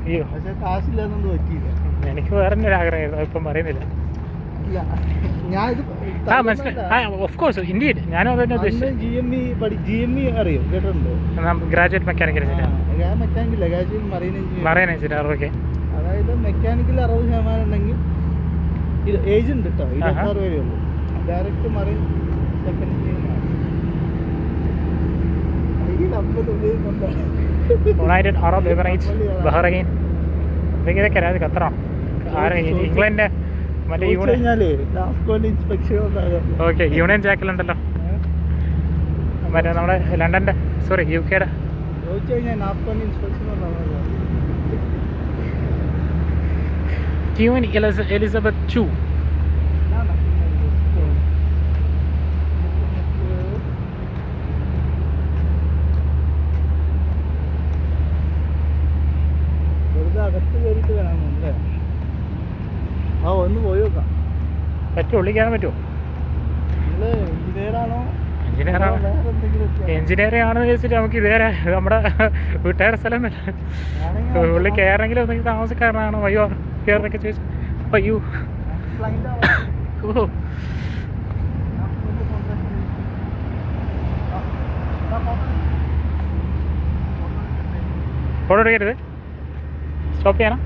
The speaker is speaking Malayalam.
അയ്യോ, പക്ഷെ കാശില്ലാന്നൊന്നും പറ്റിയില്ല. എനിക്ക് വേറെ ഒരു ആഗ്രഹമായിരുന്നു, ഇപ്പം പറയുന്നില്ല. ഓഫ് കോഴ്സ് ഇന്ത്യയിൽ ഞാനും അതന്നെ ഉദ്ദേശിച്ചത്. GME അറിയോ, കേട്ടിട്ടുണ്ടോ? Graduate mechanical engineer. Mechanical graduate marine engineer. Okay. അതായത് മെക്കാനിക്കൽ 60% ഉണ്ടെങ്കിൽ ഏജ് ഉണ്ട് കേട്ടോ, 26 വരെ ഉള്ളൂ. Direct marine second united Arab Emirates, Bahrain, ഇതൊക്കെ ഖത്തറാണ്. ഇംഗ്ലണ്ട് മറ്റേ ഓക്കെ യൂണിയൻ ജാക്കിലുണ്ടല്ലോ, മറ്റേ നമ്മുടെ ലണ്ടൻ്റെ, sorry UK queen Elizabeth II. അകത്ത് കയറിയിട്ട് വരാമെന്നല്ലേ? ഒന്ന് പോയി നോക്കാം. പറ്റുമോ? വിളിക്കാൻ പറ്റുമോ? എഞ്ചിനീയർ ആണെന്ന് ചോദിച്ചിട്ട് നമുക്ക് ഇതുവരെ നമ്മുടെ വീട്ടുകാരുടെ സ്ഥലം പുള്ളി കയറെങ്കിലും ഒന്നെങ്കിൽ താമസക്കാരനാണോ വയ്യോ കയറൊക്കെ ചോദിച്ചു. അയ്യോ ഓ, ഫോട്ടോ എടുക്കരുത്, സ്റ്റോപ്പ് ചെയ്യണം.